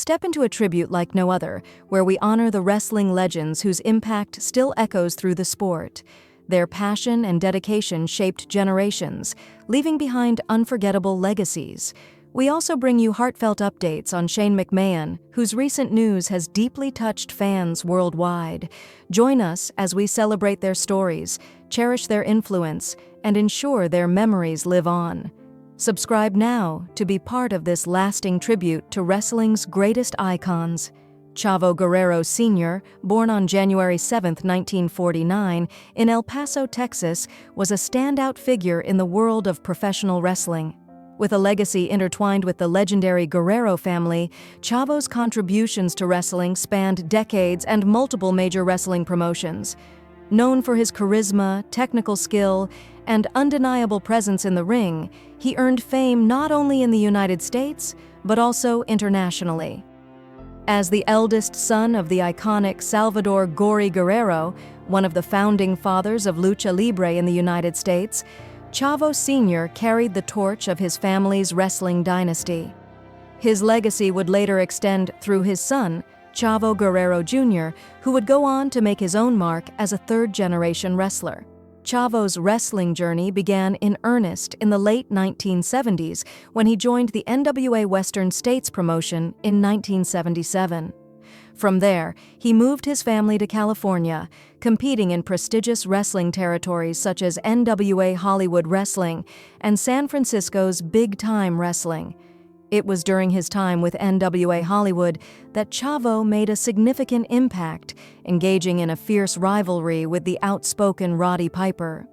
step into a tribute like no other, where we honor the wrestling legends whose impact still echoes through the sport. Their passion and dedication shaped generations, leaving behind unforgettable legacies. We also bring you heartfelt updates on Shane McMahon, whose recent news has deeply touched fans worldwide. Join us as we celebrate their stories, cherish their influence, and ensure their memories live on. Subscribe now to be part of this lasting tribute to wrestling's greatest icons. Chavo Guerrero Sr., born on January 7, 1949, in El Paso, Texas, was a standout figure in the world of professional wrestling. With a legacy intertwined with the legendary Guerrero family, Chavo's contributions to wrestling spanned decades and multiple major wrestling promotions. Known for his charisma, technical skill, and undeniable presence in the ring, he earned fame not only in the United States, but also internationally. As the eldest son of the iconic Salvador "Gory" Guerrero, one of the founding fathers of lucha libre in the United States, Chavo Sr. carried the torch of his family's wrestling dynasty. His legacy would later extend through his son, Chavo Guerrero Jr., who would go on to make his own mark as a third-generation wrestler. Chavo's wrestling journey began in earnest in the late 1970s when he joined the NWA Western States promotion in 1977. From there, he moved his family to California, competing in prestigious wrestling territories such as NWA Hollywood Wrestling and San Francisco's Big Time Wrestling. It was during his time with NWA Hollywood that Chavo made a significant impact, engaging in a fierce rivalry with the outspoken Roddy Piper.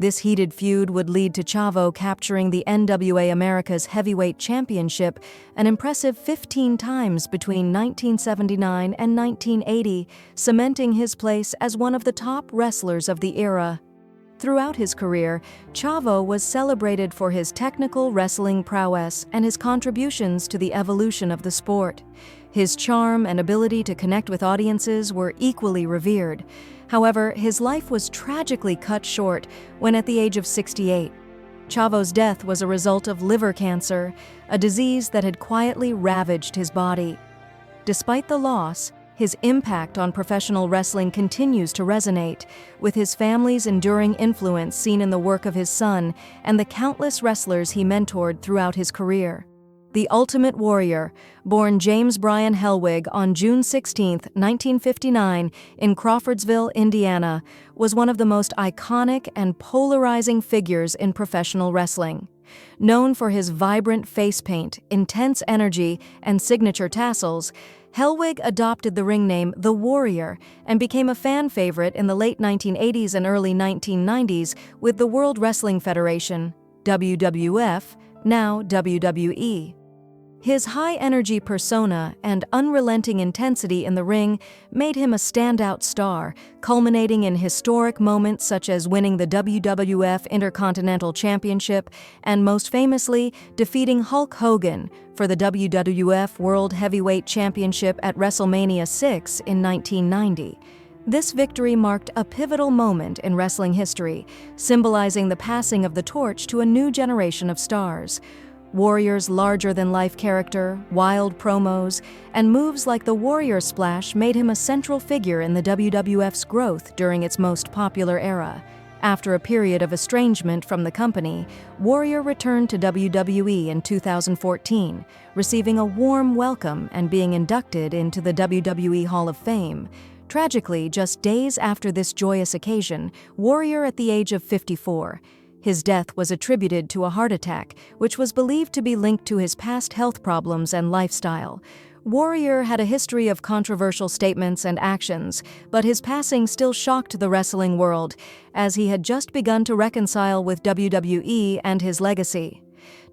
This heated feud would lead to Chavo capturing the NWA America's Heavyweight Championship an impressive 15 times between 1979 and 1980, cementing his place as one of the top wrestlers of the era. Throughout his career, Chavo was celebrated for his technical wrestling prowess and his contributions to the evolution of the sport. His charm and ability to connect with audiences were equally revered. However, his life was tragically cut short when at the age of 68. Chavo's death was a result of liver cancer, a disease that had quietly ravaged his body. Despite the loss, his impact on professional wrestling continues to resonate, with his family's enduring influence seen in the work of his son and the countless wrestlers he mentored throughout his career. The Ultimate Warrior, born James Bryan Hellwig on June 16, 1959, in Crawfordsville, Indiana, was one of the most iconic and polarizing figures in professional wrestling. Known for his vibrant face paint, intense energy, and signature tassels, Hellwig adopted the ring name The Warrior and became a fan favorite in the late 1980s and early 1990s with the World Wrestling Federation, WWF, now WWE. His high-energy persona and unrelenting intensity in the ring made him a standout star, culminating in historic moments such as winning the WWF Intercontinental Championship and, most famously, defeating Hulk Hogan for the WWF World Heavyweight Championship at WrestleMania 6 in 1990. This victory marked a pivotal moment in wrestling history, symbolizing the passing of the torch to a new generation of stars. Warrior's larger-than-life character, wild promos, and moves like the Warrior Splash made him a central figure in the WWF's growth during its most popular era. After a period of estrangement from the company, Warrior returned to WWE in 2014, receiving a warm welcome and being inducted into the WWE Hall of Fame. Tragically, just days after this joyous occasion, Warrior at the age of 54. His death was attributed to a heart attack, which was believed to be linked to his past health problems and lifestyle. Warrior had a history of controversial statements and actions, but his passing still shocked the wrestling world, as he had just begun to reconcile with WWE and his legacy.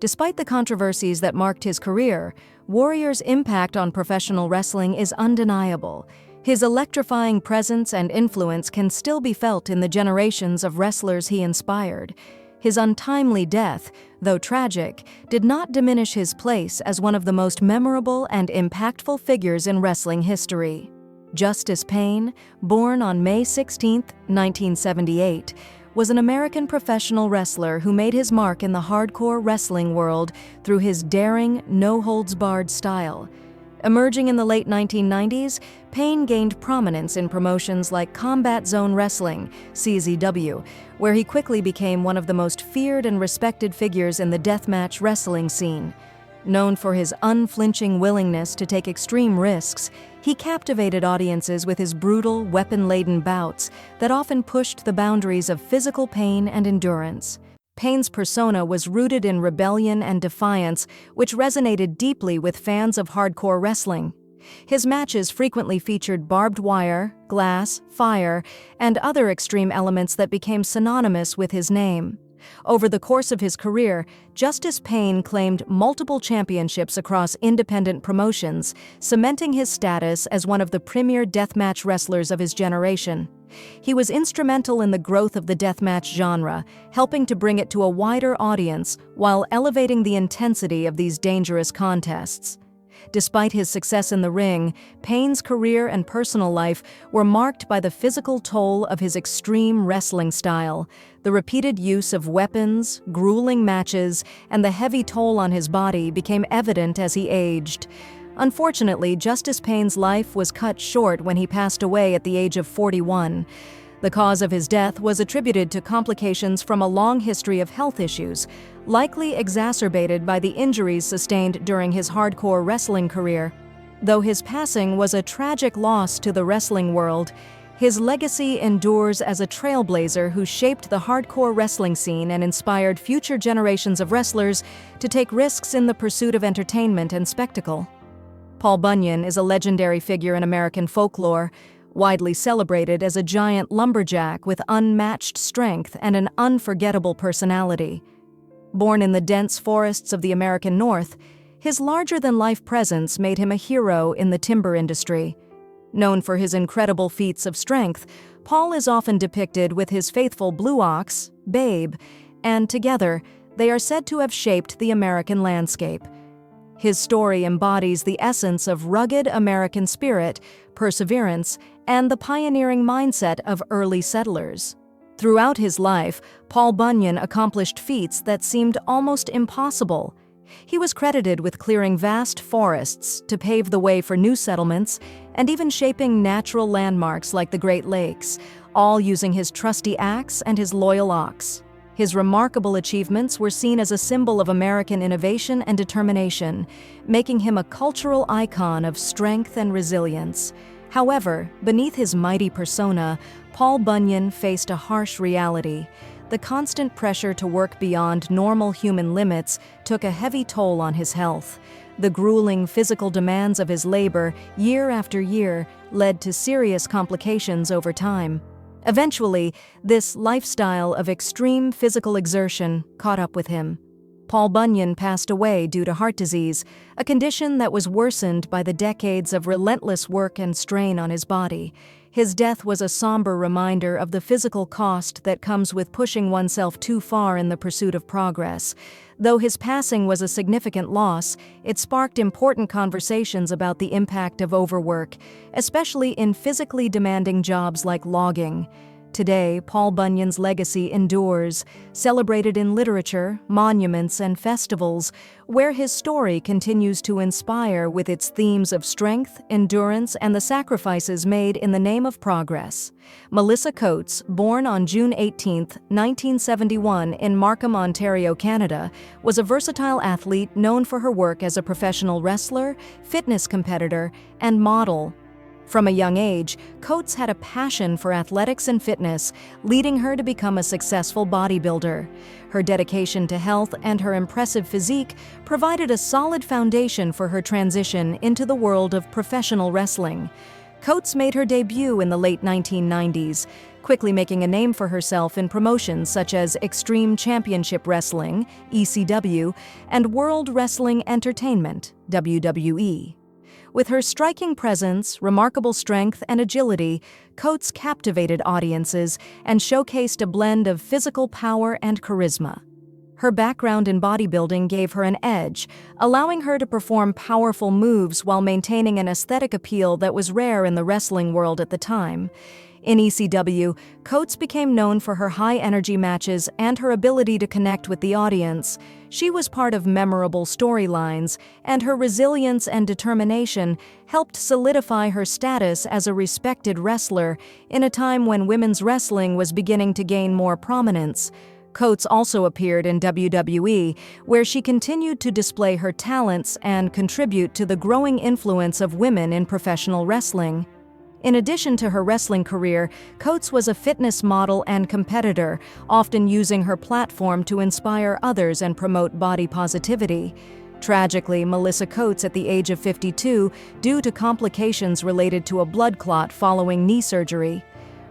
Despite the controversies that marked his career, Warrior's impact on professional wrestling is undeniable. His electrifying presence and influence can still be felt in the generations of wrestlers he inspired. His untimely death, though tragic, did not diminish his place as one of the most memorable and impactful figures in wrestling history. Justice Payne, born on May 16, 1978, was an American professional wrestler who made his mark in the hardcore wrestling world through his daring, no-holds-barred style. Emerging in the late 1990s, Payne gained prominence in promotions like Combat Zone Wrestling, CZW, where he quickly became one of the most feared and respected figures in the deathmatch wrestling scene. Known for his unflinching willingness to take extreme risks, he captivated audiences with his brutal, weapon-laden bouts that often pushed the boundaries of physical pain and endurance. Payne's persona was rooted in rebellion and defiance, which resonated deeply with fans of hardcore wrestling. His matches frequently featured barbed wire, glass, fire, and other extreme elements that became synonymous with his name. Over the course of his career, Justice Payne claimed multiple championships across independent promotions, cementing his status as one of the premier deathmatch wrestlers of his generation. He was instrumental in the growth of the deathmatch genre, helping to bring it to a wider audience while elevating the intensity of these dangerous contests. Despite his success in the ring, Payne's career and personal life were marked by the physical toll of his extreme wrestling style. The repeated use of weapons, grueling matches, and the heavy toll on his body became evident as he aged. Unfortunately, Justice Payne's life was cut short when he passed away at the age of 41. The cause of his death was attributed to complications from a long history of health issues, likely exacerbated by the injuries sustained during his hardcore wrestling career. Though his passing was a tragic loss to the wrestling world, his legacy endures as a trailblazer who shaped the hardcore wrestling scene and inspired future generations of wrestlers to take risks in the pursuit of entertainment and spectacle. Paul Bunyan is a legendary figure in American folklore, widely celebrated as a giant lumberjack with unmatched strength and an unforgettable personality. Born in the dense forests of the American North, his larger-than-life presence made him a hero in the timber industry. Known for his incredible feats of strength, Paul is often depicted with his faithful blue ox, Babe, and together, they are said to have shaped the American landscape. His story embodies the essence of rugged American spirit, perseverance, and the pioneering mindset of early settlers. Throughout his life, Paul Bunyan accomplished feats that seemed almost impossible. He was credited with clearing vast forests to pave the way for new settlements and even shaping natural landmarks like the Great Lakes, all using his trusty axe and his loyal ox. His remarkable achievements were seen as a symbol of American innovation and determination, making him a cultural icon of strength and resilience. However, beneath his mighty persona, Paul Bunyan faced a harsh reality. The constant pressure to work beyond normal human limits took a heavy toll on his health. The grueling physical demands of his labor, year after year, led to serious complications over time. Eventually, this lifestyle of extreme physical exertion caught up with him. Paul Bunyan passed away due to heart disease, a condition that was worsened by the decades of relentless work and strain on his body. His death was a somber reminder of the physical cost that comes with pushing oneself too far in the pursuit of progress. Though his passing was a significant loss, it sparked important conversations about the impact of overwork, especially in physically demanding jobs like logging. Today, Paul Bunyan's legacy endures, celebrated in literature, monuments, and festivals, where his story continues to inspire with its themes of strength, endurance, and the sacrifices made in the name of progress. Melissa Coates, born on June 18, 1971 in Markham, Ontario, Canada, was a versatile athlete known for her work as a professional wrestler, fitness competitor, and model. From a young age, Coates had a passion for athletics and fitness, leading her to become a successful bodybuilder. Her dedication to health and her impressive physique provided a solid foundation for her transition into the world of professional wrestling. Coates made her debut in the late 1990s, quickly making a name for herself in promotions such as Extreme Championship Wrestling, ECW, and World Wrestling Entertainment, WWE. With her striking presence, remarkable strength, and agility, Coates captivated audiences and showcased a blend of physical power and charisma. Her background in bodybuilding gave her an edge, allowing her to perform powerful moves while maintaining an aesthetic appeal that was rare in the wrestling world at the time. In ECW, Coates became known for her high-energy matches and her ability to connect with the audience. She was part of memorable storylines, and her resilience and determination helped solidify her status as a respected wrestler in a time when women's wrestling was beginning to gain more prominence. Coates also appeared in WWE, where she continued to display her talents and contribute to the growing influence of women in professional wrestling. In addition to her wrestling career, Coates was a fitness model and competitor, often using her platform to inspire others and promote body positivity. Tragically, Melissa Coates, at the age of 52, due to complications related to a blood clot following knee surgery.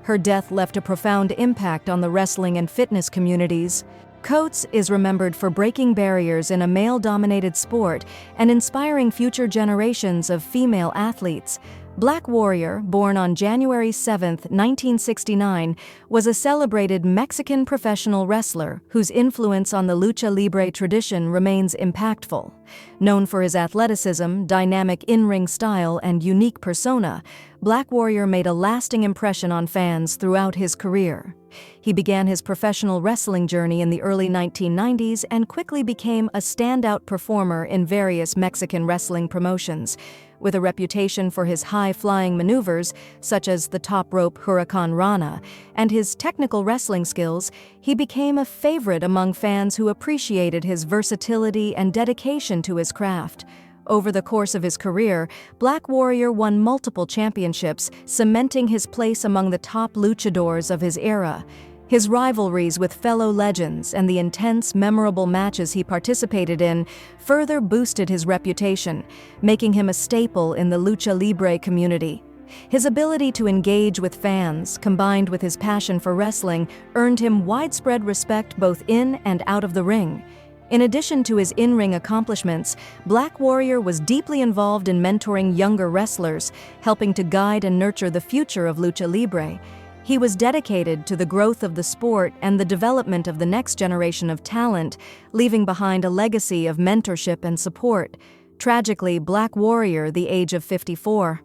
Her death left a profound impact on the wrestling and fitness communities. Coates is remembered for breaking barriers in a male-dominated sport and inspiring future generations of female athletes. Black Warrior, born on January 7, 1969, was a celebrated Mexican professional wrestler whose influence on the lucha libre tradition remains impactful. Known for his athleticism, dynamic in-ring style, and unique persona, Black Warrior made a lasting impression on fans throughout his career. He began his professional wrestling journey in the early 1990s and quickly became a standout performer in various Mexican wrestling promotions. With a reputation for his high-flying maneuvers, such as the top rope Huracan Rana, and his technical wrestling skills, he became a favorite among fans who appreciated his versatility and dedication to his craft. Over the course of his career, Black Warrior won multiple championships, cementing his place among the top luchadors of his era. His rivalries with fellow legends and the intense, memorable matches he participated in further boosted his reputation, making him a staple in the lucha libre community. His ability to engage with fans, combined with his passion for wrestling, earned him widespread respect both in and out of the ring. In addition to his in-ring accomplishments, Black Warrior was deeply involved in mentoring younger wrestlers, helping to guide and nurture the future of lucha libre. He was dedicated to the growth of the sport and the development of the next generation of talent, leaving behind a legacy of mentorship and support. Tragically, Black Warrior, the age of 54.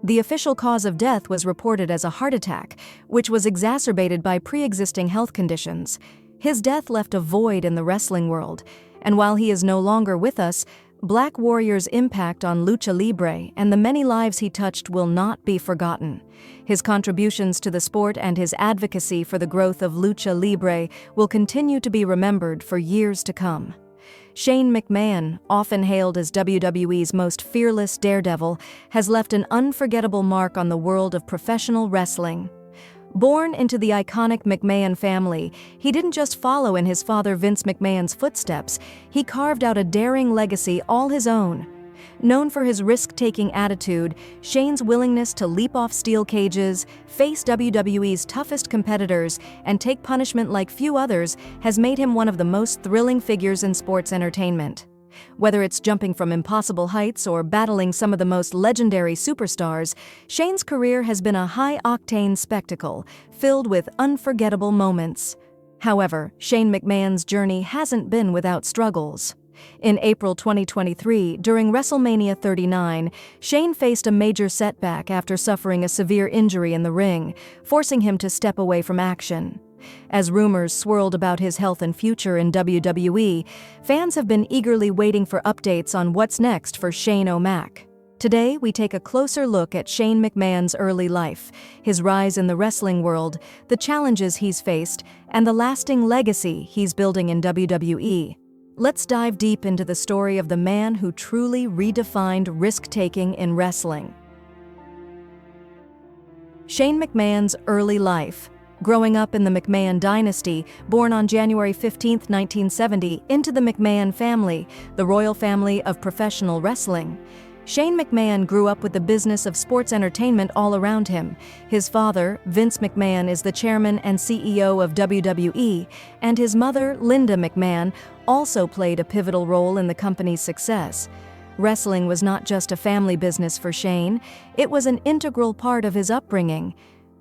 The official cause of death was reported as a heart attack, which was exacerbated by pre-existing health conditions. His death left a void in the wrestling world, and while he is no longer with us, Black Warrior's impact on lucha libre and the many lives he touched will not be forgotten. His contributions to the sport and his advocacy for the growth of lucha libre will continue to be remembered for years to come. Shane McMahon, often hailed as WWE's most fearless daredevil, has left an unforgettable mark on the world of professional wrestling. Born into the iconic McMahon family, he didn't just follow in his father Vince McMahon's footsteps, he carved out a daring legacy all his own. Known for his risk-taking attitude, Shane's willingness to leap off steel cages, face WWE's toughest competitors, and take punishment like few others has made him one of the most thrilling figures in sports entertainment. Whether it's jumping from impossible heights or battling some of the most legendary superstars, Shane's career has been a high-octane spectacle, filled with unforgettable moments. However, Shane McMahon's journey hasn't been without struggles. In April 2023, during WrestleMania 39, Shane faced a major setback after suffering a severe injury in the ring, forcing him to step away from action. As rumors swirled about his health and future in WWE, fans have been eagerly waiting for updates on what's next for Shane O'Mac. Today, we take a closer look at Shane McMahon's early life, his rise in the wrestling world, the challenges he's faced, and the lasting legacy he's building in WWE. Let's dive deep into the story of the man who truly redefined risk-taking in wrestling. Shane McMahon's early life. Growing up in the McMahon dynasty, born on January 15, 1970, into the McMahon family, the royal family of professional wrestling. Shane McMahon grew up with the business of sports entertainment all around him. His father, Vince McMahon, is the chairman and CEO of WWE, and his mother, Linda McMahon, also played a pivotal role in the company's success. Wrestling was not just a family business for Shane, it was an integral part of his upbringing.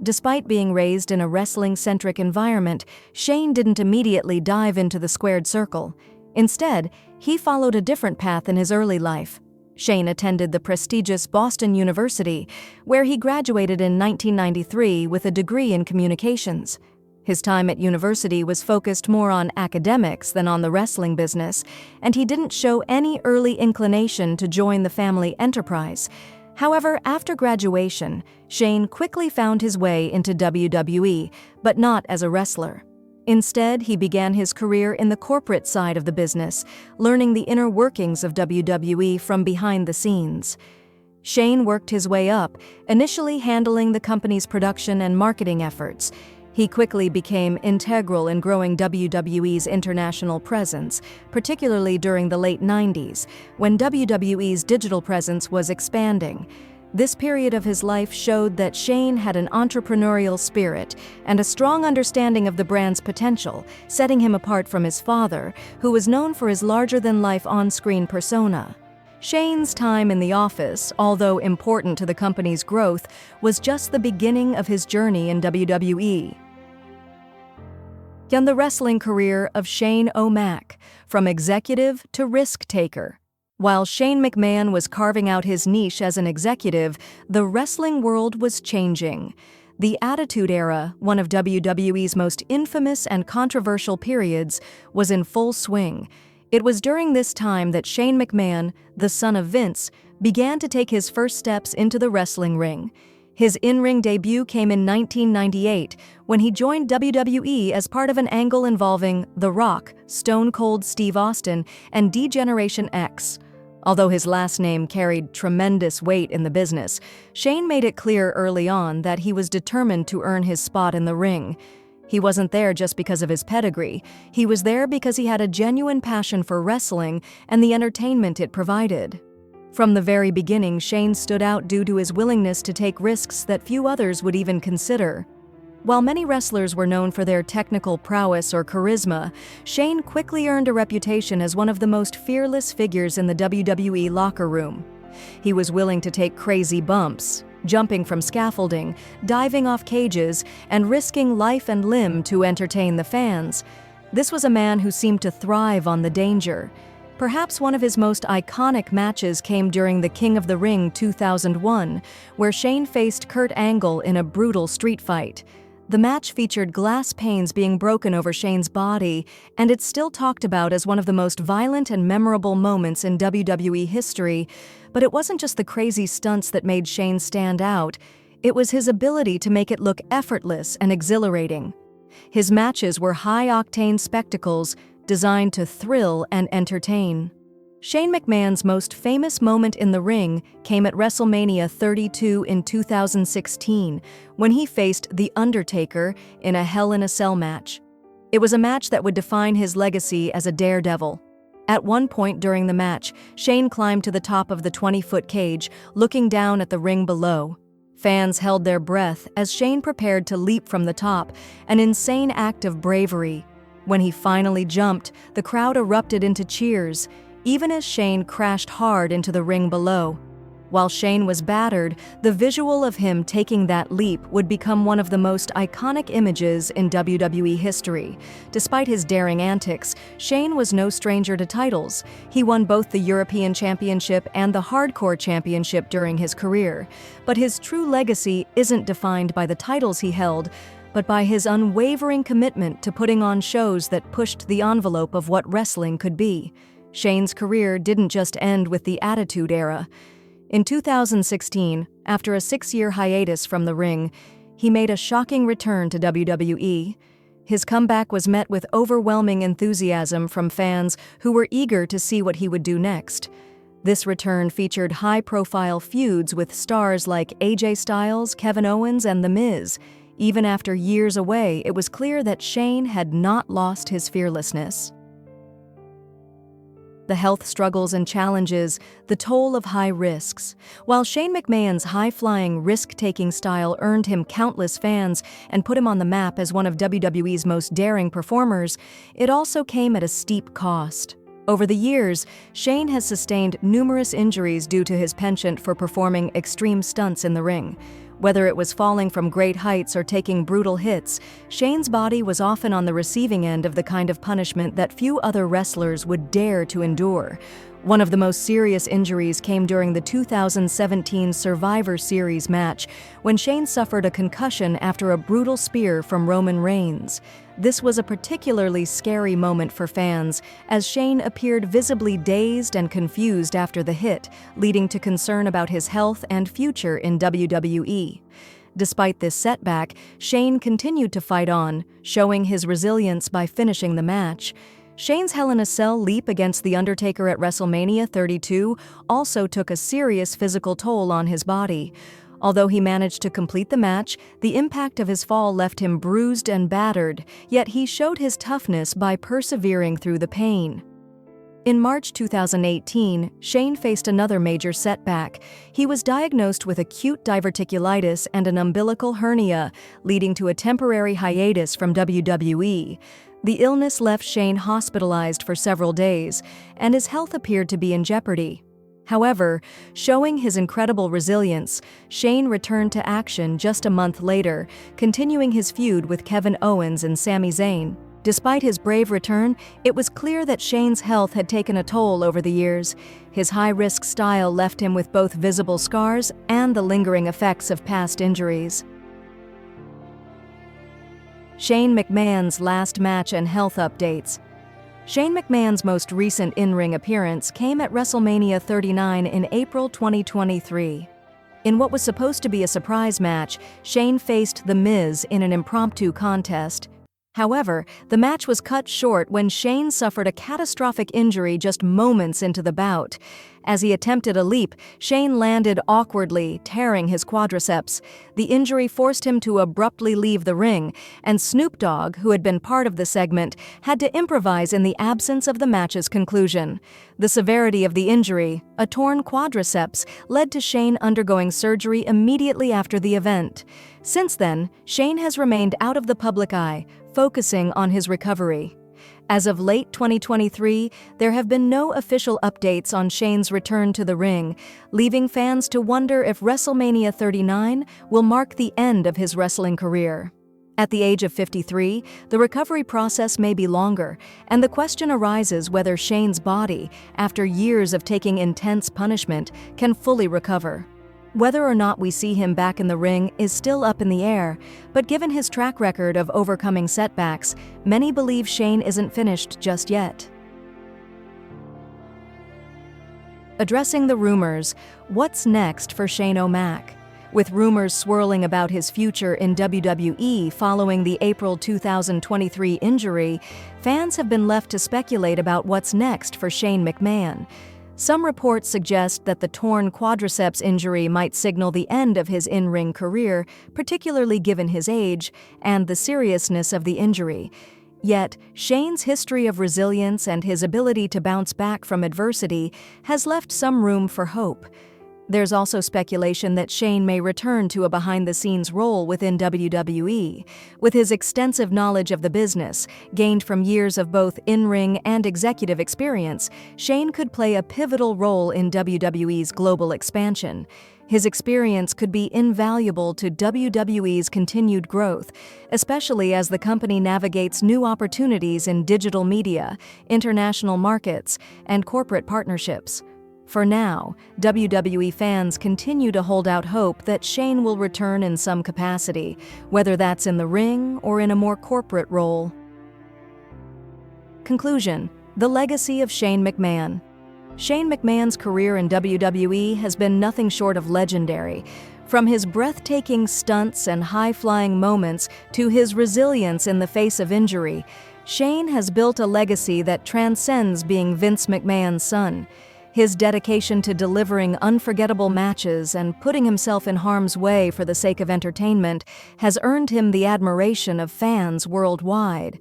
Despite being raised in a wrestling-centric environment, Shane didn't immediately dive into the squared circle. Instead, he followed a different path in his early life. Shane attended the prestigious Boston University, where he graduated in 1993 with a degree in communications. His time at university was focused more on academics than on the wrestling business, and he didn't show any early inclination to join the family enterprise. However, after graduation, Shane quickly found his way into WWE, but not as a wrestler. Instead, he began his career in the corporate side of the business, learning the inner workings of WWE from behind the scenes. Shane worked his way up, initially handling the company's production and marketing efforts. He quickly became integral in growing WWE's international presence, particularly during the late 90s, when WWE's digital presence was expanding. This period of his life showed that Shane had an entrepreneurial spirit and a strong understanding of the brand's potential, setting him apart from his father, who was known for his larger-than-life on-screen persona. Shane's time in the office, although important to the company's growth, was just the beginning of his journey in WWE. The wrestling career of Shane O'Mac, from executive to risk-taker. While Shane McMahon was carving out his niche as an executive, the wrestling world was changing. The Attitude Era, one of WWE's most infamous and controversial periods, was in full swing. It was during this time that Shane McMahon, the son of Vince, began to take his first steps into the wrestling ring. His in-ring debut came in 1998 when he joined WWE as part of an angle involving The Rock, Stone Cold Steve Austin, and D-Generation X. Although his last name carried tremendous weight in the business, Shane made it clear early on that he was determined to earn his spot in the ring. He wasn't there just because of his pedigree. He was there because he had a genuine passion for wrestling and the entertainment it provided. From the very beginning, Shane stood out due to his willingness to take risks that few others would even consider. While many wrestlers were known for their technical prowess or charisma, Shane quickly earned a reputation as one of the most fearless figures in the WWE locker room. He was willing to take crazy bumps, jumping from scaffolding, diving off cages, and risking life and limb to entertain the fans. This was a man who seemed to thrive on the danger. Perhaps one of his most iconic matches came during the King of the Ring 2001, where Shane faced Kurt Angle in a brutal street fight. The match featured glass panes being broken over Shane's body, and it's still talked about as one of the most violent and memorable moments in WWE history. But it wasn't just the crazy stunts that made Shane stand out. It was his ability to make it look effortless and exhilarating. His matches were high-octane spectacles designed to thrill and entertain. Shane McMahon's most famous moment in the ring came at WrestleMania 32 in 2016, when he faced The Undertaker in a Hell in a Cell match. It was a match that would define his legacy as a daredevil. At one point during the match, Shane climbed to the top of the 20-foot cage, looking down at the ring below. Fans held their breath as Shane prepared to leap from the top, an insane act of bravery. When he finally jumped, the crowd erupted into cheers, even as Shane crashed hard into the ring below. While Shane was battered, the visual of him taking that leap would become one of the most iconic images in WWE history. Despite his daring antics, Shane was no stranger to titles. He won both the European Championship and the Hardcore Championship during his career. But his true legacy isn't defined by the titles he held, but by his unwavering commitment to putting on shows that pushed the envelope of what wrestling could be. Shane's career didn't just end with the Attitude Era. In 2016, after a 6-year hiatus from the ring, he made a shocking return to WWE. His comeback was met with overwhelming enthusiasm from fans who were eager to see what he would do next. This return featured high-profile feuds with stars like AJ Styles, Kevin Owens, and The Miz. Even after years away, it was clear that Shane had not lost his fearlessness. The health struggles and challenges, the toll of high risks. While Shane McMahon's high-flying, risk-taking style earned him countless fans and put him on the map as one of WWE's most daring performers, it also came at a steep cost. Over the years, Shane has sustained numerous injuries due to his penchant for performing extreme stunts in the ring. Whether it was falling from great heights or taking brutal hits, Shane's body was often on the receiving end of the kind of punishment that few other wrestlers would dare to endure. One of the most serious injuries came during the 2017 Survivor Series match, when Shane suffered a concussion after a brutal spear from Roman Reigns. This was a particularly scary moment for fans, as Shane appeared visibly dazed and confused after the hit, leading to concern about his health and future in WWE. Despite this setback, Shane continued to fight on, showing his resilience by finishing the match. Shane's Hell in a Cell leap against The Undertaker at WrestleMania 32 also took a serious physical toll on his body. Although he managed to complete the match, the impact of his fall left him bruised and battered, yet he showed his toughness by persevering through the pain. In March 2018, Shane faced another major setback. He was diagnosed with acute diverticulitis and an umbilical hernia, leading to a temporary hiatus from WWE. The illness left Shane hospitalized for several days, and his health appeared to be in jeopardy. However, showing his incredible resilience, Shane returned to action just a month later, continuing his feud with Kevin Owens and Sami Zayn. Despite his brave return, it was clear that Shane's health had taken a toll over the years. His high-risk style left him with both visible scars and the lingering effects of past injuries. Shane McMahon's last match and health updates. Shane McMahon's most recent in-ring appearance came at WrestleMania 39 in April 2023. In what was supposed to be a surprise match, Shane faced The Miz in an impromptu contest. However, the match was cut short when Shane suffered a catastrophic injury just moments into the bout. As he attempted a leap, Shane landed awkwardly, tearing his quadriceps. The injury forced him to abruptly leave the ring, and Snoop Dogg, who had been part of the segment, had to improvise in the absence of the match's conclusion. The severity of the injury, a torn quadriceps, led to Shane undergoing surgery immediately after the event. Since then, Shane has remained out of the public eye, focusing on his recovery. As of late 2023, there have been no official updates on Shane's return to the ring, leaving fans to wonder if WrestleMania 39 will mark the end of his wrestling career. At the age of 53, the recovery process may be longer, and the question arises whether Shane's body, after years of taking intense punishment, can fully recover. Whether or not we see him back in the ring is still up in the air, but given his track record of overcoming setbacks, many believe Shane isn't finished just yet. Addressing the rumors, what's next for Shane O'Mac? With rumors swirling about his future in WWE following the April 2023 injury, fans have been left to speculate about what's next for Shane McMahon. Some reports suggest that the torn quadriceps injury might signal the end of his in-ring career, particularly given his age and the seriousness of the injury. Yet, Shane's history of resilience and his ability to bounce back from adversity has left some room for hope. There's also speculation that Shane may return to a behind-the-scenes role within WWE. With his extensive knowledge of the business, gained from years of both in-ring and executive experience, Shane could play a pivotal role in WWE's global expansion. His experience could be invaluable to WWE's continued growth, especially as the company navigates new opportunities in digital media, international markets, and corporate partnerships. For now, WWE fans continue to hold out hope that Shane will return in some capacity, whether that's in the ring or in a more corporate role. Conclusion: the legacy of Shane McMahon. Shane McMahon's career in WWE has been nothing short of legendary. From his breathtaking stunts and high-flying moments to his resilience in the face of injury, Shane has built a legacy that transcends being Vince McMahon's son. His dedication to delivering unforgettable matches and putting himself in harm's way for the sake of entertainment has earned him the admiration of fans worldwide.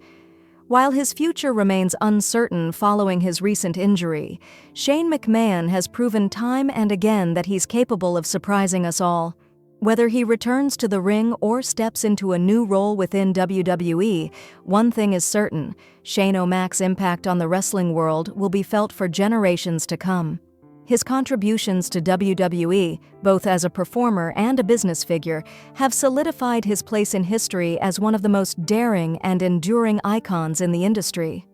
While his future remains uncertain following his recent injury, Shane McMahon has proven time and again that he's capable of surprising us all. Whether he returns to the ring or steps into a new role within WWE, one thing is certain: Shane O'Mac's impact on the wrestling world will be felt for generations to come. His contributions to WWE, both as a performer and a business figure, have solidified his place in history as one of the most daring and enduring icons in the industry.